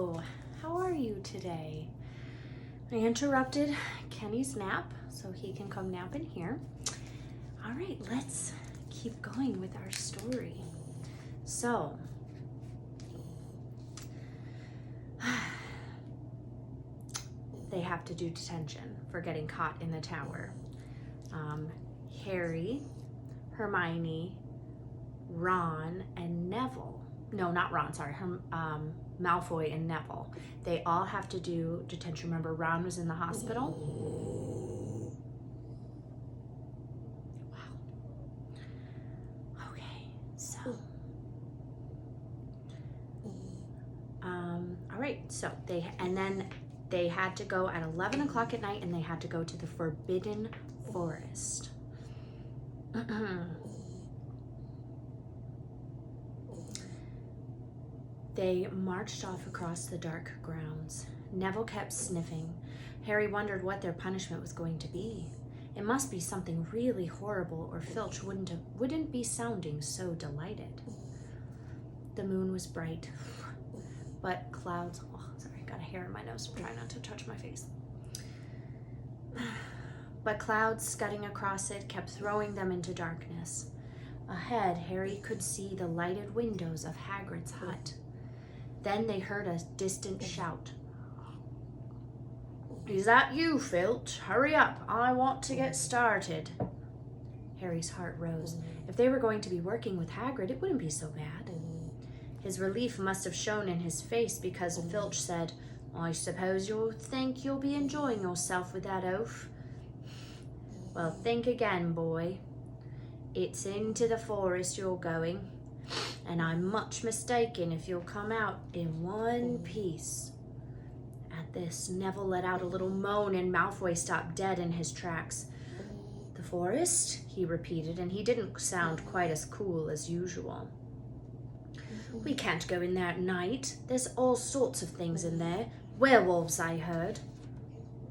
Hello, how are you today? I interrupted Kenny's nap so he can come nap in here. All right, let's keep going with our story. So, they have to do detention for getting caught in the tower. Harry, Hermione, Ron, and Neville. No, not Ron, sorry. Malfoy and Neville. They all have to do detention. Remember, Ron was in the hospital? Wow. Okay, so. All right, so they had to go at 11 o'clock at night, and they had to go to the Forbidden Forest. They marched off across the dark grounds. Neville kept sniffing. Harry wondered what their punishment was going to be. It must be something really horrible, or Filch wouldn't be sounding so delighted. The moon was bright, but clouds... Oh, sorry, I got a hair in my nose. I'm trying not to touch my face. But clouds scudding across it kept throwing them into darkness. Ahead, Harry could see the lighted windows of Hagrid's hut. Then they heard a distant shout. "Is that you, Filch? Hurry up, I want to get started." Harry's heart rose. If they were going to be working with Hagrid, it wouldn't be so bad. His relief must have shown in his face because Filch said, "I suppose you'll think you'll be enjoying yourself with that oaf." "Well, think again, boy. It's into the forest you're going, and I'm much mistaken if you'll come out in one piece." At this, Neville let out a little moan, and Malfoy stopped dead in his tracks. "The forest?" he repeated, and he didn't sound quite as cool as usual. "We can't go in there at night. There's all sorts of things in there. Werewolves, I heard."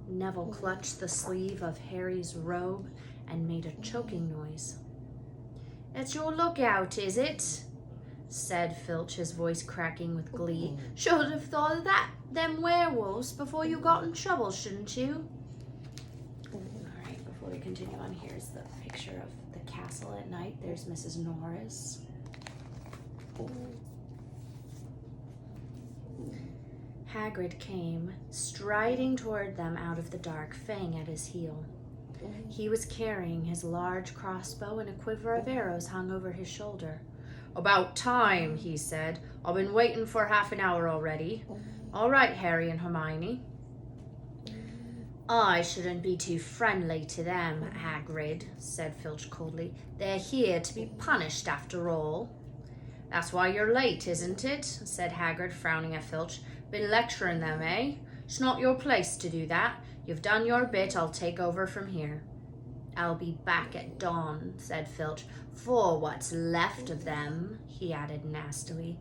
Neville clutched the sleeve of Harry's robe and made a choking noise. "It's your lookout, is it?" said Filch, his voice cracking with glee. "Should have thought of that, them werewolves, before you got in trouble, shouldn't you?" All right, before we continue on, here's the picture of the castle at night. There's Mrs. Norris. Hagrid came, striding toward them out of the dark, Fang at his heel. He was carrying his large crossbow, and a quiver of arrows hung over his shoulder. "About time," he said. "I've been waiting for half an hour already. All right, Harry and Hermione." "I shouldn't be too friendly to them, Hagrid," said Filch coldly. "They're here to be punished after all." "That's why you're late, isn't it?" said Hagrid, frowning at Filch. "Been lecturing them, eh? It's not your place to do that. You've done your bit, I'll take over from here." "I'll be back at dawn," said Filch. "For what's left of them," he added nastily.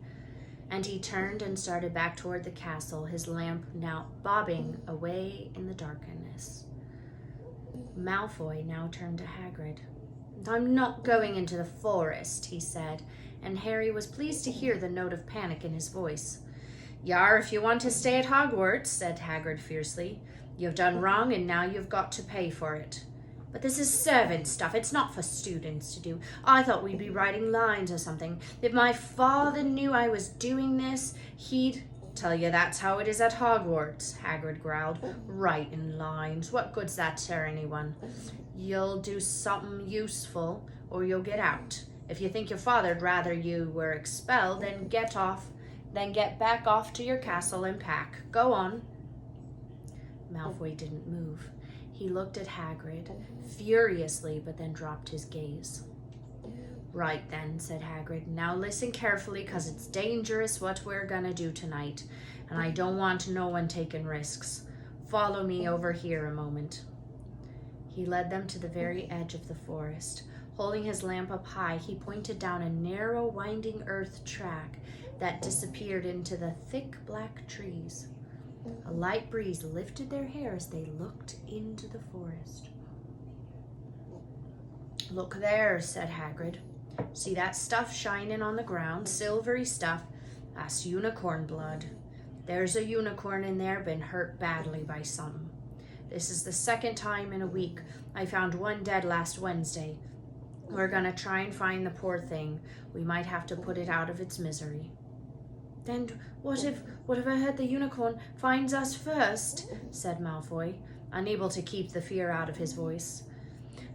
And he turned and started back toward the castle, his lamp now bobbing away in the darkness. Malfoy now turned to Hagrid. "I'm not going into the forest," he said, and Harry was pleased to hear the note of panic in his voice. "Yar, if you want to stay at Hogwarts," said Hagrid fiercely. "You've done wrong, and now you've got to pay for it." "But this is servant stuff. It's not for students to do. I thought we'd be writing lines or something. If my father knew I was doing this, he'd..." "Tell you that's how it is at Hogwarts," Hagrid growled. "Writing lines. What good's that to anyone? You'll do something useful, or you'll get out. If you think your father'd rather you were expelled, then get back off to your castle and pack. Go on." Malfoy didn't move. He looked at Hagrid furiously, but then dropped his gaze. "Right then," said Hagrid. "Now listen carefully, 'cause it's dangerous what we're gonna do tonight, and I don't want no one taking risks. Follow me over here a moment." He led them to the very edge of the forest. Holding his lamp up high, he pointed down a narrow, winding earth track that disappeared into the thick black trees. A light breeze lifted their hair as they looked into the forest. "Look there," said Hagrid. "See that stuff shining on the ground? Silvery stuff. That's unicorn blood. There's a unicorn in there been hurt badly by something. This is the second time in a week. I found one dead last Wednesday. We're gonna try and find the poor thing. We might have to put it out of its misery." "Then what if I heard the unicorn finds us first?" said Malfoy, unable to keep the fear out of his voice.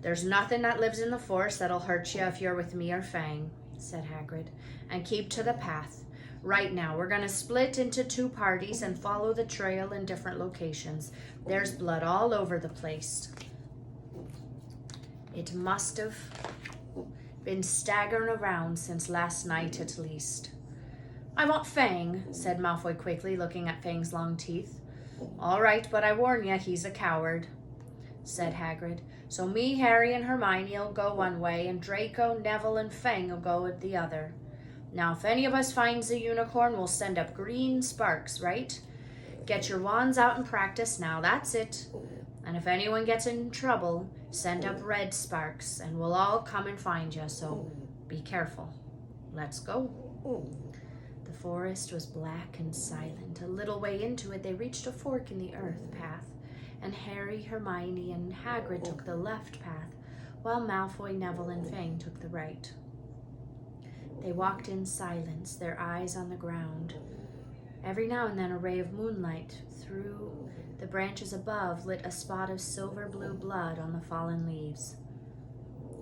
"There's nothing that lives in the forest that'll hurt you if you're with me or Fang," said Hagrid, "and keep to the path. Right now, we're going to split into 2 parties and follow the trail in different locations. There's blood all over the place. It must have been staggering around since last night at least." "I want Fang," said Malfoy quickly, looking at Fang's long teeth. "All right, but I warn you, he's a coward," said Hagrid. "So me, Harry, and Hermione'll go one way, and Draco, Neville, and Fang'll go the other. Now, if any of us finds the unicorn, we'll send up green sparks, right? Get your wands out and practice now, that's it. And if anyone gets in trouble, send up red sparks, and we'll all come and find you, so be careful. Let's go." The forest was black and silent. A little way into it, they reached a fork in the earth path, and Harry, Hermione, and Hagrid took the left path, while Malfoy, Neville, and Fang took the right. They walked in silence, their eyes on the ground. Every now and then a ray of moonlight through the branches above lit a spot of silver-blue blood on the fallen leaves.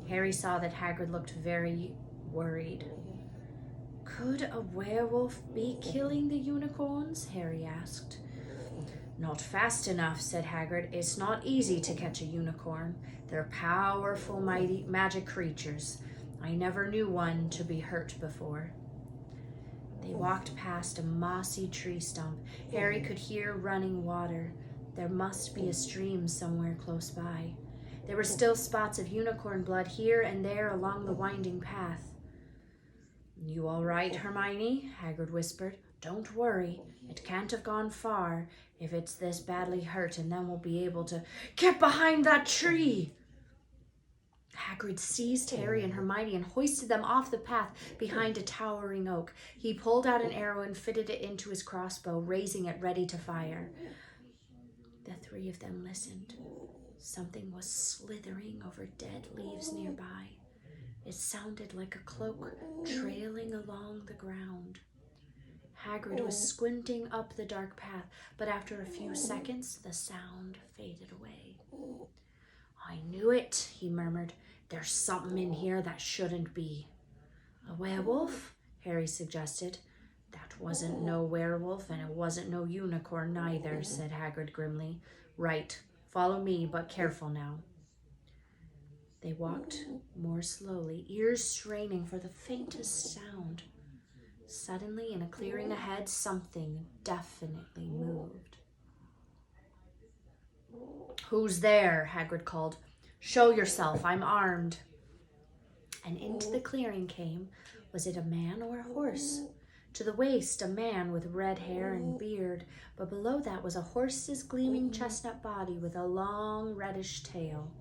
Harry saw that Hagrid looked very worried. "Could a werewolf be killing the unicorns?" Harry asked. "Not fast enough," said Hagrid. "It's not easy to catch a unicorn. They're powerful, mighty magic creatures. I never knew one to be hurt before." They walked past a mossy tree stump. Harry could hear running water. There must be a stream somewhere close by. There were still spots of unicorn blood here and there along the winding path. "You all right, Hermione?" Hagrid whispered. "Don't worry. It can't have gone far if it's this badly hurt, and then we'll be able to—" "Get behind that tree!" Hagrid seized Harry and Hermione and hoisted them off the path behind a towering oak. He pulled out an arrow and fitted it into his crossbow, raising it ready to fire. The 3 of them listened. Something was slithering over dead leaves nearby. It sounded like a cloak trailing along the ground. Hagrid was squinting up the dark path, but after a few seconds, the sound faded away. "I knew it," he murmured. "There's something in here that shouldn't be." "A werewolf?" Harry suggested. "That wasn't no werewolf, and it wasn't no unicorn neither," said Hagrid grimly. "Right, follow me, but careful now." They walked more slowly, ears straining for the faintest sound. Suddenly, in a clearing ahead, something definitely moved. "Who's there?" Hagrid called. "Show yourself, I'm armed." And into the clearing came, was it a man or a horse? To the waist, a man with red hair and beard, but below that was a horse's gleaming chestnut body with a long reddish tail.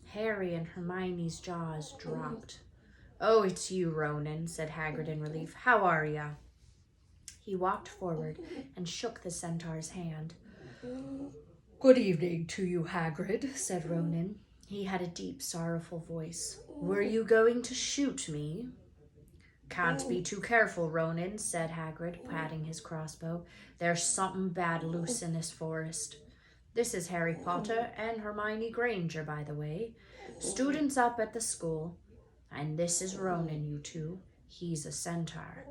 Harry and Hermione's jaws dropped. "Oh, it's you, Ronan," said Hagrid in relief. "How are ya?" He walked forward and shook the centaur's hand. "Good evening to you, Hagrid," said Ronan. He had a deep, sorrowful voice. "Were you going to shoot me?" "Can't be too careful, Ronan," said Hagrid, patting his crossbow. "There's something bad loose in this forest. This is Harry Potter and Hermione Granger, by the way, students up at the school. And this is Ronan, you two. He's a centaur."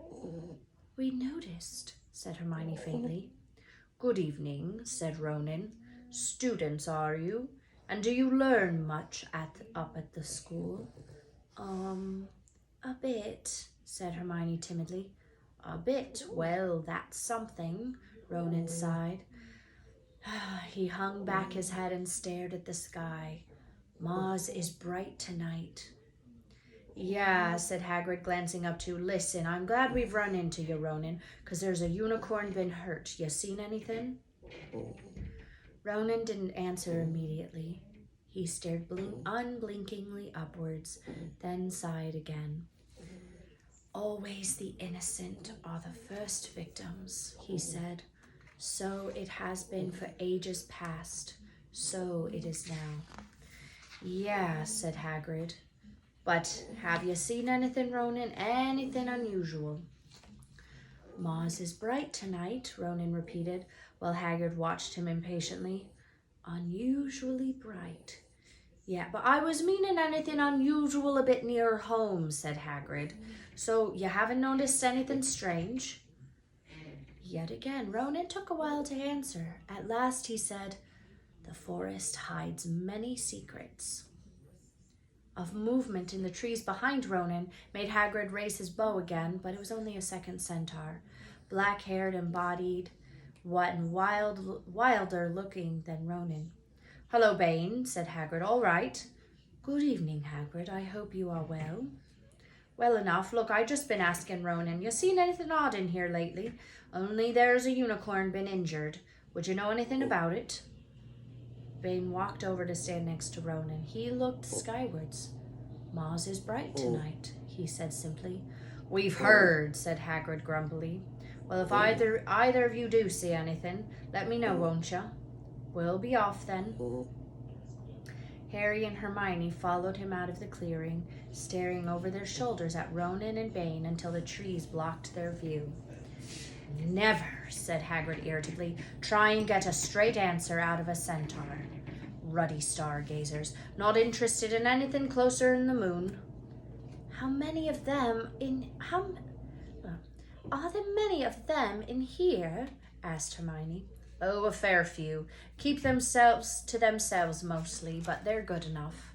"We noticed," said Hermione faintly. "Good evening," said Ronan. "Students, are you? And do you learn much up at the school?" A bit," said Hermione timidly. "A bit? Well, that's something," Ronan sighed. He hung back his head and stared at the sky. "Mars is bright tonight." "Yeah," said Hagrid, glancing up too. "Listen, I'm glad we've run into you, Ronan, 'cause there's a unicorn been hurt. You seen anything?" Ronan didn't answer immediately. He stared unblinkingly upwards, then sighed again. Always the innocent are the first victims, he said. So it has been for ages past. So it is now. Yeah, said Hagrid. But have you seen anything, Ronan? Anything unusual? Mars is bright tonight, Ronan repeated, while Hagrid watched him impatiently. Unusually bright. Yeah, but I was meaning anything unusual a bit nearer home, said Hagrid. So you haven't noticed anything strange? Yet again, Ronan took a while to answer. At last he said, the forest hides many secrets. Of movement in the trees behind Ronan made Hagrid raise his bow again, but it was only a second centaur, black-haired and bodied, wilder looking than Ronan. Hello, Bane, said Hagrid. All right. Good evening, Hagrid. I hope you are well. Well enough. Look, I just been asking Ronan. You seen anything odd in here lately? Only there's a unicorn been injured. Would you know anything about it? Bane walked over to stand next to Ronan. He looked skywards. Mars is bright tonight, he said simply. We've heard, said Hagrid grumpily. Well, if either of you do see anything, let me know, won't you? We'll be off then. Harry and Hermione followed him out of the clearing, staring over their shoulders at Ronan and Bane until the trees blocked their view. Never, said Hagrid irritably, try and get a straight answer out of a centaur. Ruddy stargazers, not interested in anything closer than the moon. Are there many of them in here? Asked Hermione. Oh, a fair few. Keep themselves to themselves mostly, but they're good enough.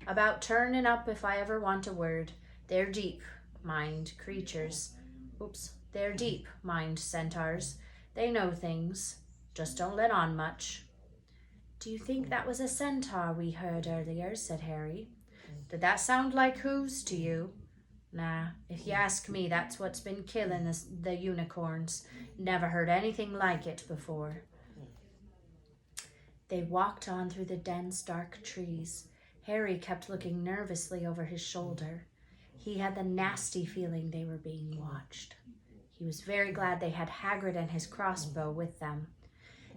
About turning up if I ever want a word. They're deep-mind creatures. They're deep-mind centaurs. They know things. Just don't let on much. Do you think that was a centaur we heard earlier? Said Harry. Did that sound like hooves to you? Nah, if you ask me, that's what's been killing the unicorns. Never heard anything like it before. They walked on through the dense, dark trees. Harry kept looking nervously over his shoulder. He had the nasty feeling they were being watched. He was very glad they had Hagrid and his crossbow with them.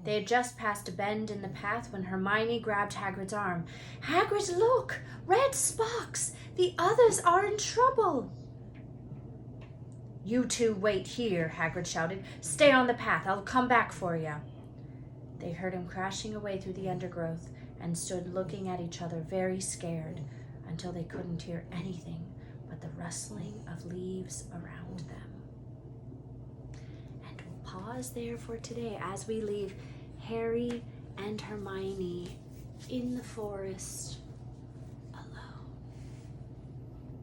They had just passed a bend in the path when Hermione grabbed Hagrid's arm. Hagrid, look! Red sparks! The others are in trouble! You two wait here, Hagrid shouted. Stay on the path. I'll come back for you. They heard him crashing away through the undergrowth and stood looking at each other very scared until they couldn't hear anything but the rustling of leaves around them. And we'll pause there for today as we leave Harry and Hermione in the forest